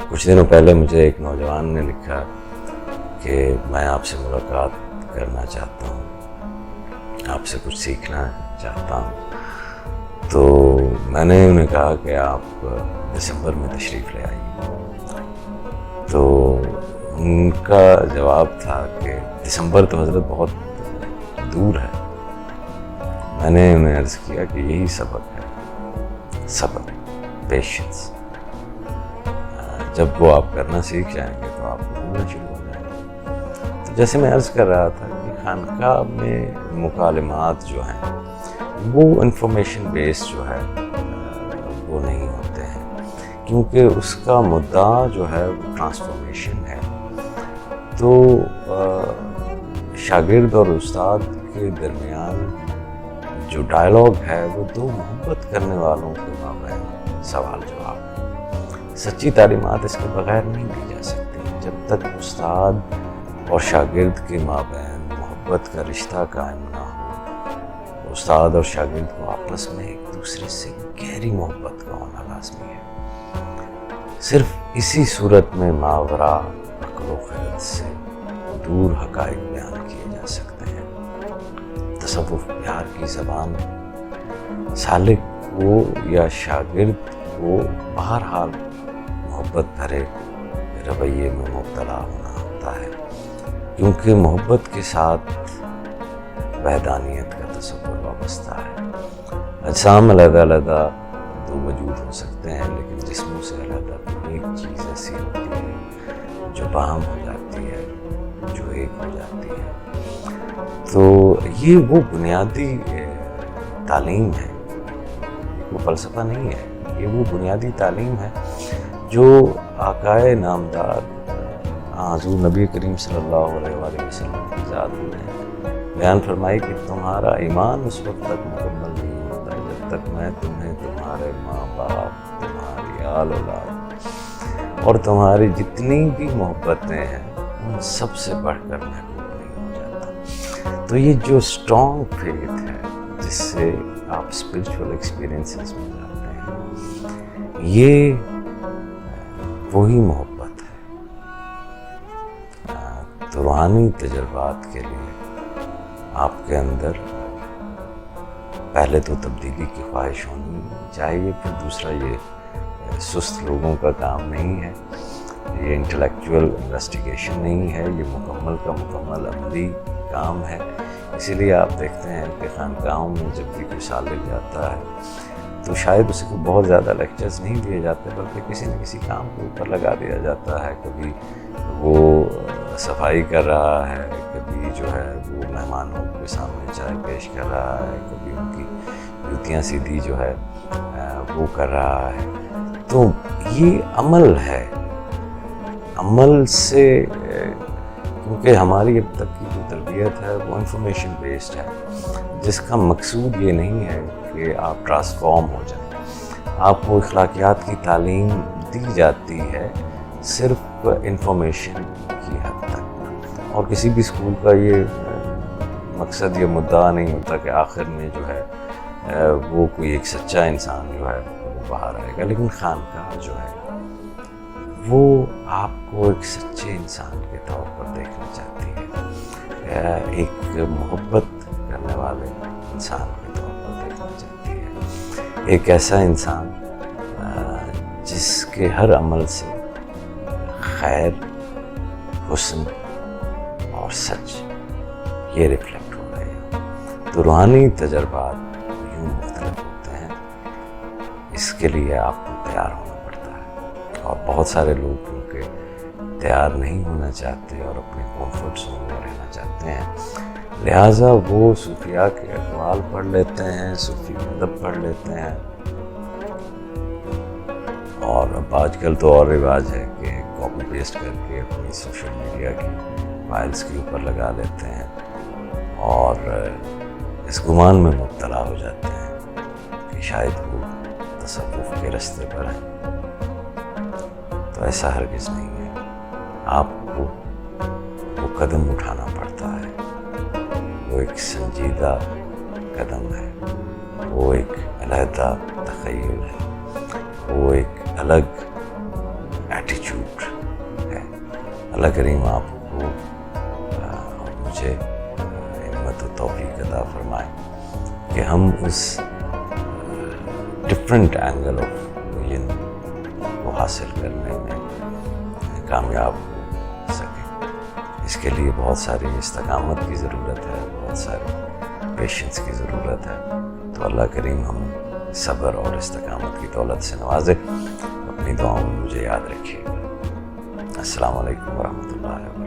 کچھ دنوں پہلے مجھے ایک نوجوان نے لکھا کہ میں آپ سے ملاقات کرنا چاہتا ہوں، آپ سے کچھ سیکھنا چاہتا ہوں۔ تو میں نے انہیں کہا کہ آپ دسمبر میں تشریف لے آئیے۔ تو ان کا جواب تھا کہ دسمبر تو حضرت بہت دور ہے۔ میں نے انہیں عرض کیا کہ یہی سبق ہے، صبر، پیشنس۔ جب وہ آپ کرنا سیکھ جائیں گے تو آپ کو بھولنا شروع ہو جائیں گے۔ تو جیسے میں عرض کر رہا تھا کہ خانقاہ میں مکالمات جو ہیں وہ انفارمیشن بیس جو ہے وہ نہیں ہوتے ہیں، کیونکہ اس کا مدعا جو ہے وہ ٹرانسفارمیشن ہے۔ تو شاگرد اور استاد کے درمیان جو ڈائلاگ ہے وہ دو محبت کرنے والوں کے مابین سوال جواب ہے۔ سچی تعلیمات اس کے بغیر نہیں دی جا سکتی۔ جب تک استاد اور شاگرد کے مابین محبت کا رشتہ قائم نہ ہو، استاد اور شاگرد کو آپس میں ایک دوسرے سے گہری محبت کا ہونا لازمی ہے۔ صرف اسی صورت میں ماورا عقل و خرد سے دور حقائق بیان کیے جا سکتے ہیں۔ تصوف پیار کی زبان سالک کو یا شاگرد کو بہرحال محبت بھرے رویے میں مبتلا ہونا ہوتا ہے، کیونکہ محبت کے ساتھ وحدانیت کا تصور وابستہ ہے۔ اجسام علیحدہ علیحدہ دو وجود ہو سکتے ہیں، لیکن جسموں سے علیحدہ ایک چیز ایسی ہوتی ہے جو باہم ہو جاتی ہے، جو ایک ہو جاتی ہے۔ تو یہ وہ بنیادی تعلیم ہے، وہ فلسفہ نہیں ہے، یہ وہ بنیادی تعلیم ہے جو آقائے نامدار حضور نبی کریم صلی اللہ علیہ وآلہ وسلم کی ذات نے بیان فرمائی کہ تمہارا ایمان اس وقت تک مکمل نہیں ہوتا جب تک میں تمہیں تمہارے ماں باپ، تمہاری آل اولاد اور تمہاری جتنی بھی محبتیں ہیں ان سب سے بڑھ کر محبوب نہیں ہو جاتا۔ تو یہ جو اسٹرانگ فیتھ ہے جس سے آپ اسپرچول ایکسپیرینسز میں جاتے ہیں، یہ وہی محبت ہے۔ تو روحانی تجربات کے لیے آپ کے اندر پہلے تو تبدیلی کی خواہش ہونی چاہیے، پھر دوسرا یہ سست لوگوں کا کام نہیں ہے، یہ انٹلیکچول انویسٹیگیشن نہیں ہے، یہ مکمل کا مکمل عملی کام ہے۔ اسی لیے آپ دیکھتے ہیں کہ خانقاہوں میں جب بھی کوئی سالک جاتا ہے تو شاید اسے کو بہت زیادہ لیکچرز نہیں دیے جاتے، بلکہ کسی نہ کسی کام کے اوپر لگا دیا جاتا ہے۔ کبھی وہ صفائی کر رہا ہے، کبھی جو ہے وہ مہمانوں کے سامنے چائے پیش کر رہا ہے، کبھی ان کی جوتیاں سیدھی جو ہے وہ کر رہا ہے۔ تو یہ عمل ہے، عمل سے کیونکہ ہماری اب تک کی جو تربیت ہے وہ انفارمیشن بیسڈ ہے، جس کا مقصود یہ نہیں ہے کہ آپ ٹرانسفارم ہو جائیں۔ آپ کو اخلاقیات کی تعلیم دی جاتی ہے صرف انفارمیشن کی حد تک، اور کسی بھی اسکول کا یہ مقصد یا مدعا نہیں ہوتا کہ آخر میں جو ہے وہ کوئی ایک سچا انسان جو ہے وہ باہر آئے گا۔ لیکن خانقاہ جو ہے وہ آپ کو ایک سچے انسان کے طور پر دیکھنا چاہتی ہے، ایک محبت کرنے والے انسان کے طور پر دیکھنا چاہتی ہے، ایک ایسا انسان جس کے ہر عمل سے خیر، حسن اور سچ یہ ریفلیکٹ ہو رہے ہیں۔ تو روحانی تجربات یوں مختلف ہوتے ہیں، اس کے لیے آپ کو تیار ہونا پڑتا ہے، اور بہت سارے لوگ کیونکہ تیار نہیں ہونا چاہتے اور اپنے کمفرٹ زون میں رہنا چاہتے ہیں، لہٰذا وہ صوفیاء کے اقوال پڑھ لیتے ہیں، صوفی مذہب پڑھ لیتے ہیں، اور اب آج کل تو اور رواج ہے کہ کاپی پیسٹ کر کے اپنی سوشل میڈیا کی فائلز کے اوپر لگا لیتے ہیں، اور اس گمان میں مبتلا ہو جاتے ہیں کہ شاید وہ تصوف کے راستے پر ہیں۔ تو ایسا ہرگز نہیں ہے، آپ کو وہ قدم اٹھانا پڑتا ہے، وہ ایک سنجیدہ قدم ہے، وہ ایک علیحدہ تخیل ہے، وہ ایک الگ ایٹیچیوڈ اللہ کریم آپ کو اور مجھے ہمت و توفیق عطا فرمائے کہ ہم اس ڈفرینٹ اینگل آف ویژن کو حاصل کرنے میں کامیاب ہو سکیں. اس کے لیے بہت ساری استقامت کی ضرورت ہے، بہت ساری پیشنس کی ضرورت ہے. تو اللہ کریم ہمیں صبر اور استقامت کی دولت سے نوازے. اپنی دعاؤں میں مجھے یاد رکھیے گا. السلام علیکم ورحمۃ اللہ وبرکاتہ.